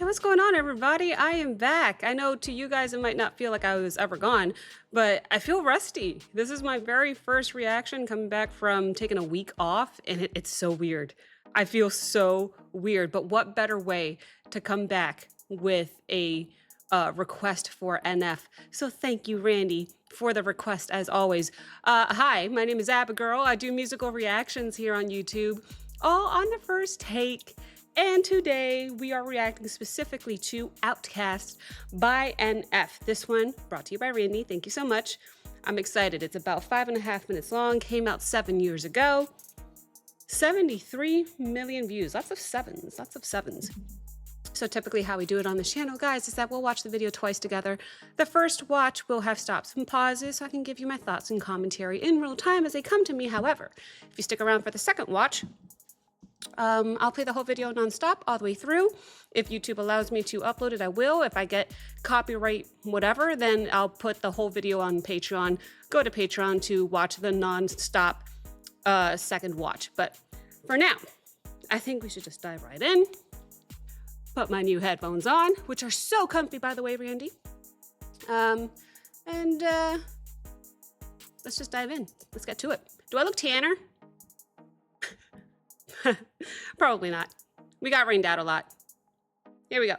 Hey, what's going on, everybody? I am back. I know to you guys it might not feel like I was ever gone, but I feel rusty. This is my very first reaction coming back from taking a week off, and it's so weird. I feel so weird, but what better way to come back with a request for NF? So thank you, Randy, for the request as always. Hi, my name is Abigail. I do musical reactions here on YouTube, all on the first take. And today we are reacting specifically to Outcast by NF. This one brought to you by Randy. Thank you so much. I'm excited. It's about 5.5 minutes long, came out 7 years ago. 73 million views. Lots of sevens, lots of sevens. So typically how we do it on this channel, guys, is that we'll watch the video twice together. The first watch will have stops and pauses so I can give you my thoughts and commentary in real time as they come to me. However, if you stick around for the second watch, I'll play the whole video nonstop all the way through. If YouTube allows me to upload it, I will. If I get copyright whatever, then I'll put the whole video on Patreon. Go to Patreon to watch the nonstop second watch. But for now, I think we should just dive right in. Put my new headphones on, which are so comfy, by the way, Randy. Let's just dive in. Let's get to it. Do I look tanner? Probably not. We got rained out a lot. Here we go.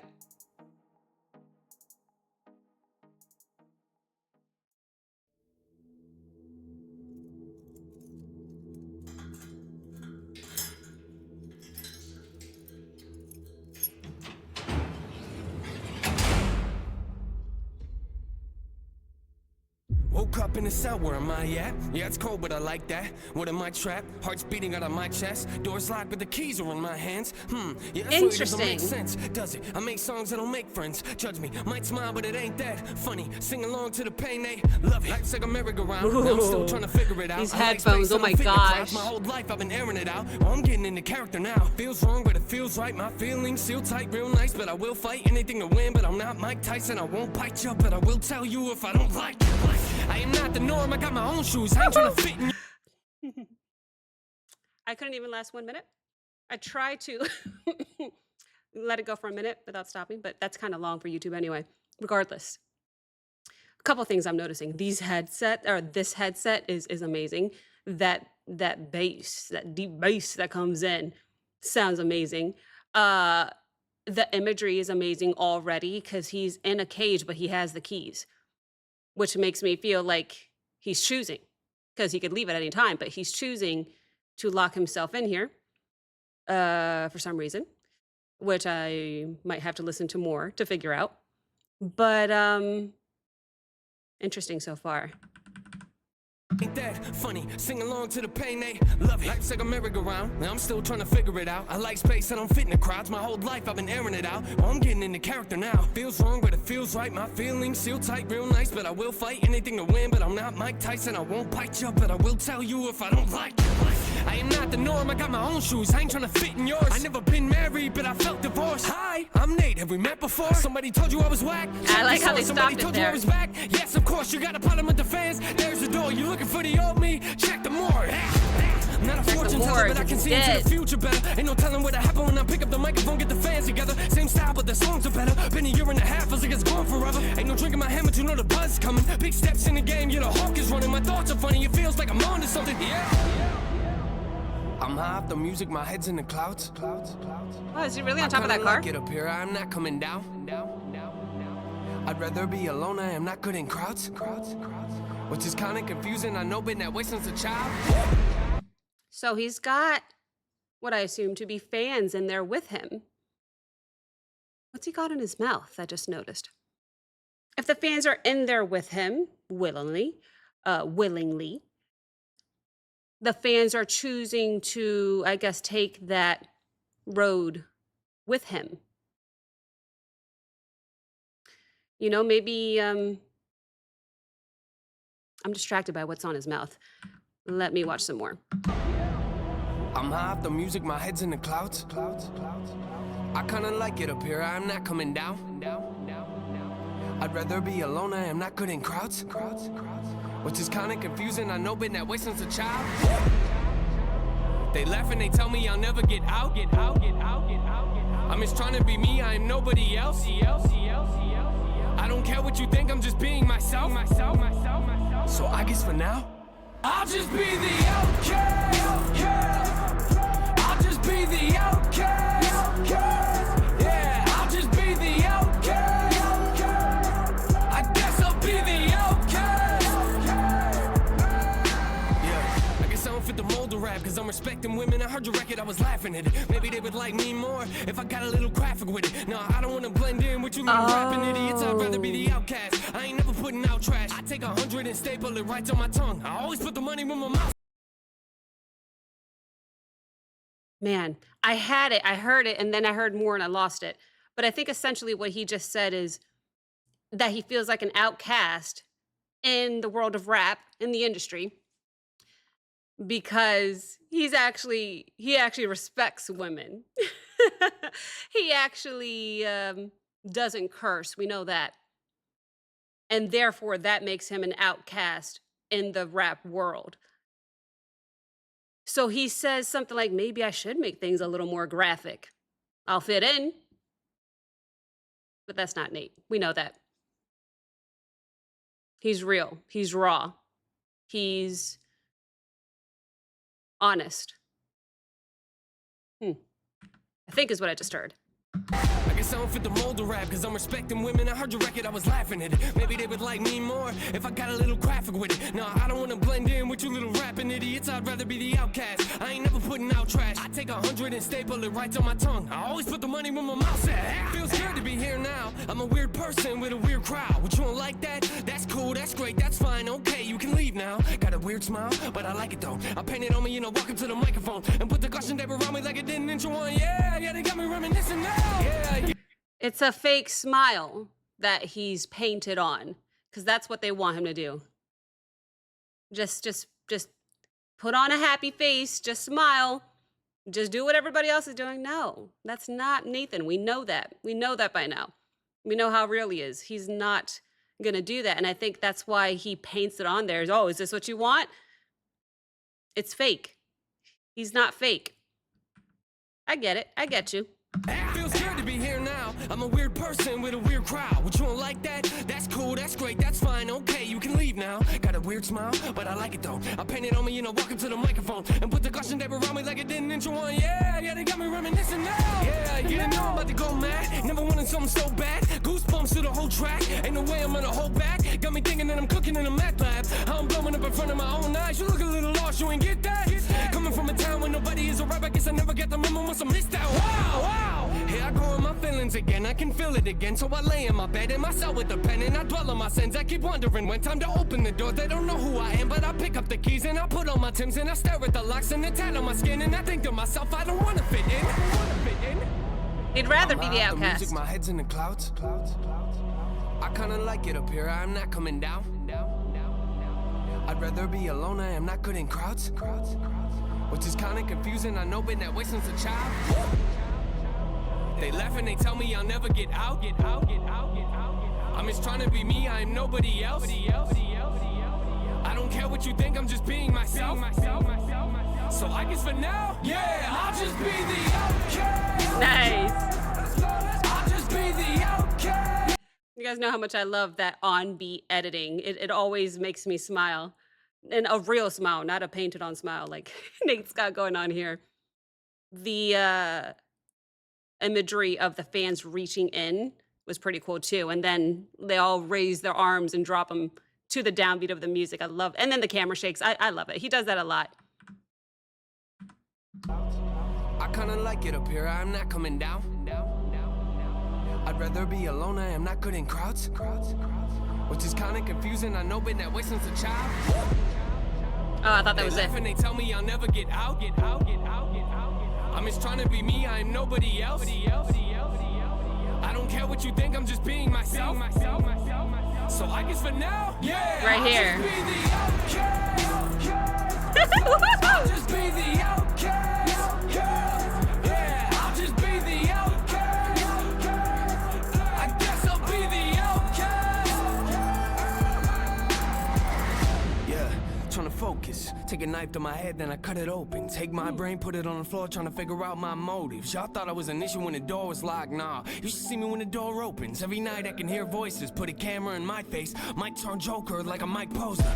Woke up in the cell, where am I at? Yeah, it's cold, but I like that. What am I trapped? Heart's beating out of my chest. Doors locked, but the keys are in my hands. Yeah, that's why it doesn't make sense, does it? I make songs that don't make friends. Judge me, might smile, but it ain't that funny. Sing along to the pain, they love it. Life's like a merry-go-round. Now I'm still trying to figure it out. These headphones, oh my gosh. My whole life I've been airing it out. Oh, I'm getting into character now. Feels wrong, but it feels right. My feelings seal tight, real nice, but I will fight anything to win. But I'm not Mike Tyson. I won't bite you, but I will tell you if I don't like it. I am not the norm, I got my own shoes. I ain't trying to fit in. I couldn't even last 1 minute. I tried to let it go for a minute without stopping, but that's kind of long for YouTube anyway. Regardless, a couple things I'm noticing. This headset is amazing. That bass, that deep bass that comes in sounds amazing. The imagery is amazing already because he's in a cage, but he has the keys, which makes me feel like he's choosing, because he could leave at any time, but he's choosing to lock himself in here for some reason, which I might have to listen to more to figure out. But interesting so far. Ain't that funny? Sing along to the pain, they love it. Life's like a merry-go-round, and I'm still trying to figure it out. I like space, I don't fit in the crowds. My whole life I've been airing it out. Oh, I'm getting into character now. Feels wrong, but it feels right. My feelings seal tight, real nice, but I will fight anything to win. But I'm not Mike Tyson. I won't bite you, but I will tell you if I don't like it. I am not the norm, I got my own shoes. I ain't trying to fit in yours. I never been married, but I felt divorced. Hi, I'm Nate. Have we met before? Somebody told you I was whack. I like how they Somebody stopped told it you there. I was back. Yes, of course, you got a problem with the fans. There's the door. You looking for the old me? Check the morgue. I'm not a fortune teller, but I can see into the future better. Ain't no telling what'll happen when I pick up the microphone, get the fans together. Same style, but the songs are better. Been a year and a half, feels like it's gone forever. Ain't no drink in my hand, but you know the buzz coming. Big steps in the game, yeah, the hawk is running. My thoughts are funny, it feels like I'm on to something. Yeah. I'm high off the music, my head's in the clouds. Oh, is he really on top of that car? Get up here, I'm not coming down. I'd rather be alone, I am not good in crowds. Which is kind of confusing, I know, been that way since a child. So he's got what I assume to be fans in there with him. What's he got in his mouth? I just noticed. If the fans are in there with him, willingly, the fans are choosing to, I guess, take that road with him. You know, maybe I'm distracted by what's on his mouth. Let me watch some more. I'm high off the music, my head's in the clouds. I kinda like it up here, I'm not coming down. I'd rather be alone, I am not good in crowds. Which is kinda confusing, I know, been that way since a child. They laugh and they tell me I'll never get out. I'm just trying to be me, I am nobody else. I don't care what you think, I'm just being myself. So I guess for now, I'll just be the outcast. I'll just be the outcast. Yeah, I'll just be the outcast. I guess I'll be the outcast. Yeah, I guess I don't fit the mold of rap, cause I'm respecting women. I heard your record, I was laughing at it. Maybe they would like me more if I got a little graphic with it. No, I don't wanna blend in with you little rapping idiots. I'd rather be the outcast. I ain't never putting out trash. I take 100 and staple it right to my tongue. I always put the money where my mouth. Man, I had it, I heard it, and then I heard more and I lost it. But I think essentially what he just said is that he feels like an outcast in the world of rap, in the industry, because he actually respects women. He actually doesn't curse. We know that. And therefore, that makes him an outcast in the rap world. So he says something like, maybe I should make things a little more graphic. I'll fit in. But that's not Nate. We know that. He's real. He's raw. He's honest. I think is what I just heard. I guess I don't fit the mold of rap, cause I'm respecting women. I heard your record, I was laughing at it. Maybe they would like me more if I got a little graphic with it. No, I don't wanna blend in with you little rapping idiots. I'd rather be the outcast. I ain't never putting out trash. I take 100 and staple it right to my tongue. I always put the money where my mouth's at. Feels good to be here now. I'm a weird person with a weird crowd. What, you don't like that? That's cool, that's great, that's fine. Okay, you can leave now. Got a weird smile, but I like it though. I paint it on me, you know, walking to the microphone and put the caution tape around me like it didn't intro on. Yeah, they got me reminiscing now. Yeah. It's a fake smile that he's painted on, because that's what they want him to do. Just put on a happy face, just smile, just do what everybody else is doing. No, that's not Nathan. We know that. We know that by now. We know how real he is. He's not gonna do that. And I think that's why he paints it on there. Oh, is this what you want? It's fake. He's not fake. I get it. I get you. Feels good to be here now. I'm a weird person with a weird crowd. What, you don't like that? That's cool, that's great, that's fine. Okay, you can leave now. Got a weird smile, but I like it though. I paint it on me, you know, walking to the microphone and put the caution tape around me like it didn't intro on. Yeah, they got me reminiscing now. Yeah, you didn't know I'm about to go mad. Never wanted something so bad. Goosebumps through the whole track. Ain't no way I'm gonna hold back. Got me thinking that I'm cooking in a math lab. How I'm blowing up in front of my own eyes. You look a little lost, you ain't get that. Coming from a town where nobody is a rap, I guess I never get the memo once I missed that. Wow. Here I go in my feelings again, I can feel it again. So I lay in my bed in my cell with a pen and I dwell on my sins. I keep wondering when time to open the door. They don't know who I am, but I pick up the keys and I put on my Timbs and I stare at the locks and the tat on my skin and I think to myself, I don't wanna fit in. He'd rather be the The outcast. music, my head's in the clouds. I kinda like it up here, I'm not coming down. I'd rather be alone, I am not good in crowds. Which is kinda confusing, I know, been that way since a child. They laugh and they tell me I'll never get out. I'm just trying to be me, I am nobody else. I don't care what you think, I'm just being myself. So I guess for now, yeah, I'll just be the outcast. Nice. I'll just be the outcast. You guys know how much I love that on-beat editing. It always makes me smile. And a real smile, not a painted on smile like Nate's got going on here. The imagery of the fans reaching in was pretty cool too. And then they all raise their arms and drop them to the downbeat of the music. I love, and then the camera shakes. I love it. He does that a lot. I kinda like it up here, I'm not coming down. I'd rather be alone, I am not good in crowds. Which is kinda confusing, I know, been that way since a child. Oh, I thought that was They it. laugh and they tell me I'll never get out. I'm just trying to be me, I am nobody else. I don't care what you think, I'm just being myself. So I guess for now, yeah, Right I'll here. just be the outcast. I'll just be the outcast. Yeah, I'll just be the outcast. I guess I'll be the outcast. Yeah, trying to focus. Take a knife to my head, then I cut it open. Take my brain, put it on the floor, trying to figure out my motives. Y'all thought I was an issue when the door was locked. Nah, you should see me when the door opens. Every night I can hear voices, put a camera in my face. Might turn Joker like a Mike Posner.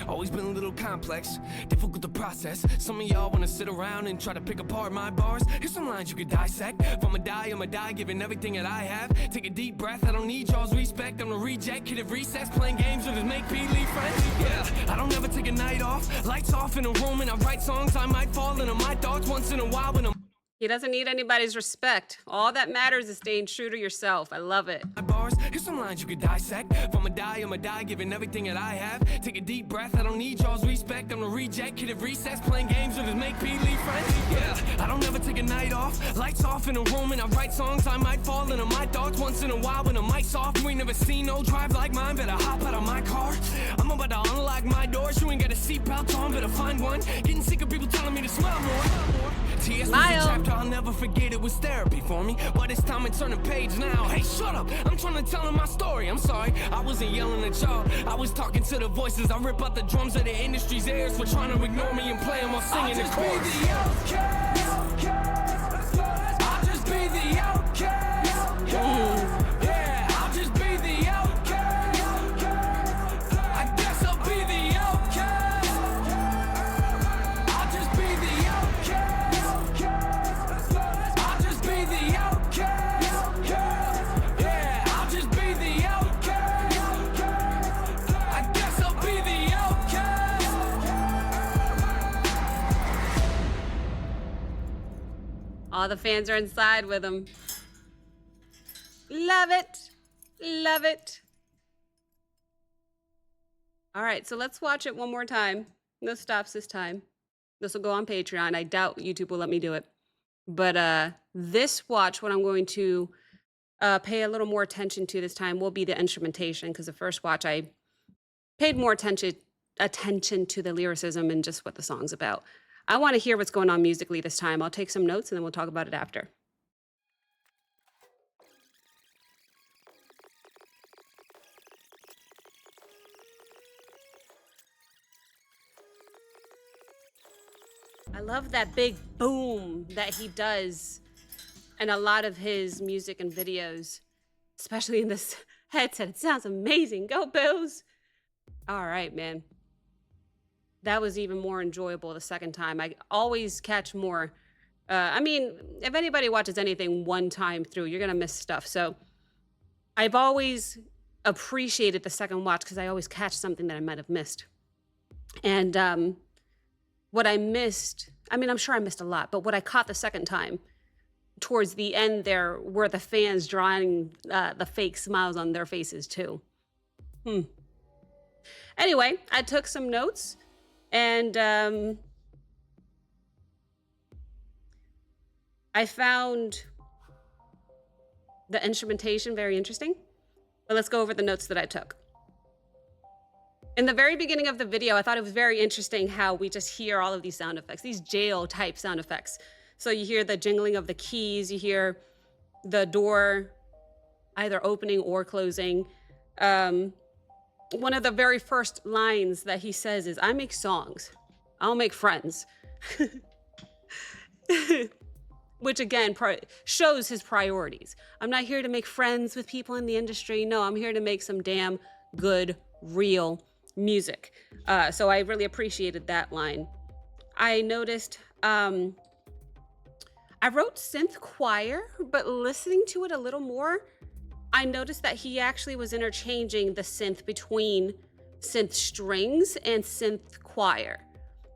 Always been a little complex, difficult to process. Some of y'all wanna sit around and try to pick apart my bars. Here's some lines you could dissect. If I'ma die, giving everything that I have. Take a deep breath, I don't need y'all's respect. I'm a reject, kid at recess, playing games with his make-believe friends. Yeah, I don't ever take a night off. Lights off in a room and I write songs. I might fall into my thoughts once in a while when I'm He doesn't need anybody's respect. All that matters is staying true to yourself. I love it. bars. Here's some lines you could dissect. If I'ma die, giving everything that I have. Take a deep breath, I don't need y'all's respect. I'm a reject, kid at recess, playing games with his make-believe friends. Yeah, I don't ever take a night off. Lights off in a room and I write songs. I might fall into my thoughts once in a while when the mic's off. You ain't never seen no drive like mine, better hop out of my car. I'm about to unlock my doors. You ain't got a seatbelt on, better find one. Getting sick of people telling me to smile more. TS was a chapter I'll never forget, it was therapy for me. But it's time to turn the page now. Hey, shut up, I'm trying to tell him my story. I'm sorry, I wasn't yelling at y'all. I was talking to the voices. I rip out the drums of the industry's ears for trying to ignore me and play them while singing the chorus. I'll just be the outcast. I'll just be the outcast. Yeah, I'll just be the outcast. I guess I'll be the outcast. I'll just be the outcast. I'll just be the outcast. Yeah, I'll just be the outcast. I guess I'll be the outcast. All the fans are inside with him. Love it. Love it. All right, so let's watch it one more time. No stops this time. This will go on Patreon. I doubt YouTube will let me do it. But this watch, what I'm going to pay a little more attention to this time will be the instrumentation, because the first watch I paid more attention to the lyricism and just what the song's about. I want to hear what's going on musically this time. I'll take some notes and then we'll talk about it after. I love that big boom that he does in a lot of his music and videos, especially in this headset. It sounds amazing. Go Bills. All right, man. That was even more enjoyable the second time. I always catch more. I mean, if anybody watches anything one time through, you're going to miss stuff. So I've always appreciated the second watch because I always catch something that I might have missed. And what I missed, I mean, I'm sure I missed a lot, but what I caught the second time towards the end there were the fans drawing the fake smiles on their faces too. Anyway, I took some notes and I found the instrumentation very interesting, but let's go over the notes that I took. In the very beginning of the video, I thought it was very interesting how we just hear all of these sound effects, these jail type sound effects. So you hear the jingling of the keys, you hear the door either opening or closing. One of the very first lines that he says is, "I make songs, I'll make friends." Which again shows his priorities. I'm not here to make friends with people in the industry. No, I'm here to make some damn good, real music. So I really appreciated that line. I noticed, I wrote synth choir, but listening to it a little more, I noticed that he actually was interchanging the synth between synth strings and synth choir.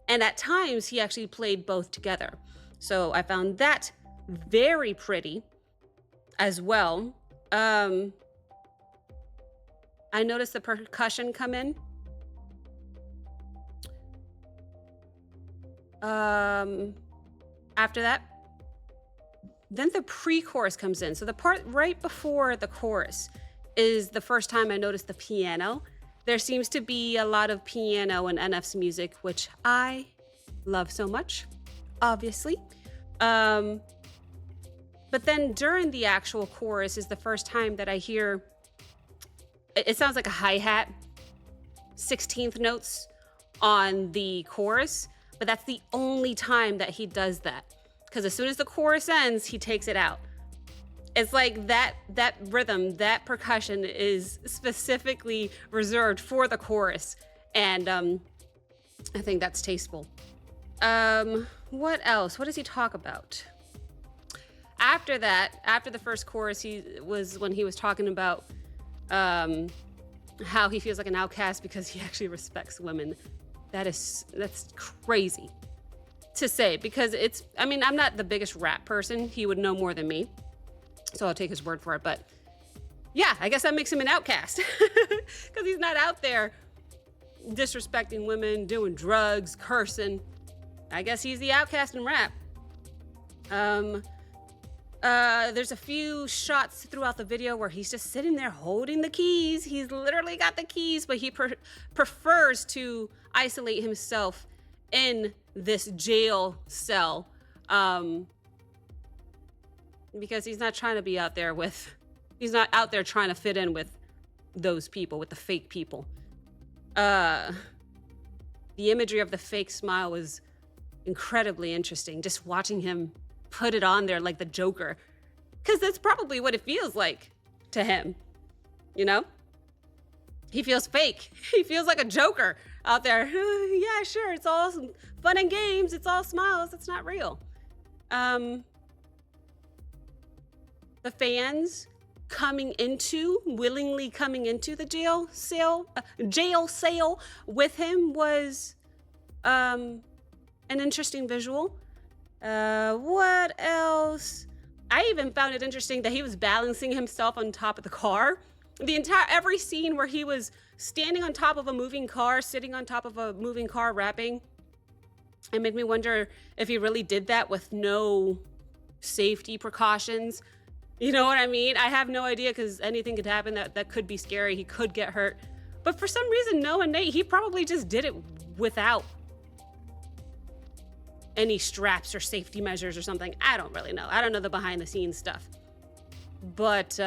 And at times he actually played both together. So I found that very pretty as well. I noticed the percussion come in. After that, then the pre-chorus comes in. So the part right before the chorus is the first time I noticed the piano. There seems to be a lot of piano in NF's music, which I love so much, obviously. But then during the actual chorus is the first time that I hear, it sounds like a hi-hat, 16th notes on the chorus, But that's the only time that he does that. Because as soon as the chorus ends, he takes it out. It's like that rhythm, that percussion is specifically reserved for the chorus. And I think that's tasteful. What else? What does he talk about? After that, after the first chorus, when he was talking about how he feels like an outcast because he actually respects women. That's crazy to say, because I'm not the biggest rap person. He would know more than me, so I'll take his word for it. But yeah, I guess that makes him an outcast because he's not out there disrespecting women, doing drugs, cursing. I guess he's the outcast in rap. There's a few shots throughout the video where he's just sitting there holding the keys. He's literally got the keys, but he prefers to isolate himself in this jail cell because he's not trying to be out there he's not out there trying to fit in with those people, with the fake people. The imagery of the fake smile was incredibly interesting, just watching him put it on there like the Joker, because that's probably what it feels like to him, you know? He feels fake. He feels like a Joker out there. Yeah, sure, it's all fun and games, it's all smiles, it's not real. The fans willingly coming into the jail cell with him was an interesting visual. What else? I even found it interesting that he was balancing himself on top of the car. Every scene where he was standing on top of a moving car, sitting on top of a moving car, rapping, it made me wonder if he really did that with no safety precautions. You know what I mean? I have no idea, because anything could happen that could be scary. He could get hurt. But for some reason, knowing Nate, he probably just did it without any straps or safety measures or something. I don't really know. I don't know the behind the scenes stuff. But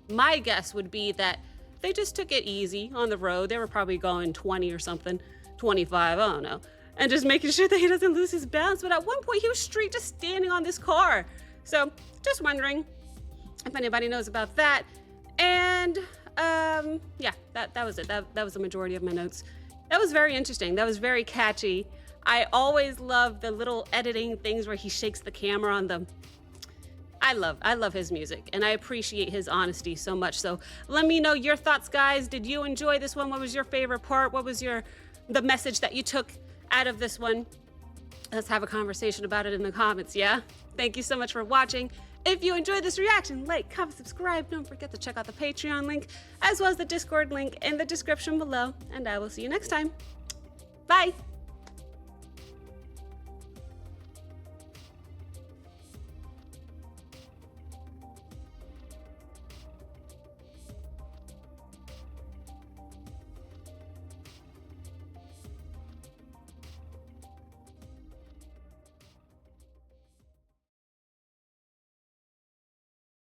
my guess would be that they just took it easy on the road. They were probably going 20 or something, 25, I don't know. And just making sure that he doesn't lose his balance. But at one point he was straight just standing on this car. So just wondering if anybody knows about that. And yeah, that was it. That was the majority of my notes. That was very interesting. That was very catchy. I always love the little editing things where he shakes the camera on them. I love his music, and I appreciate his honesty so much. So let me know your thoughts, guys. Did you enjoy this one? What was your favorite part? What was the message that you took out of this one? Let's have a conversation about it in the comments, yeah? Thank you so much for watching. If you enjoyed this reaction, like, comment, subscribe. Don't forget to check out the Patreon link, as well as the Discord link in the description below. And I will see you next time. Bye.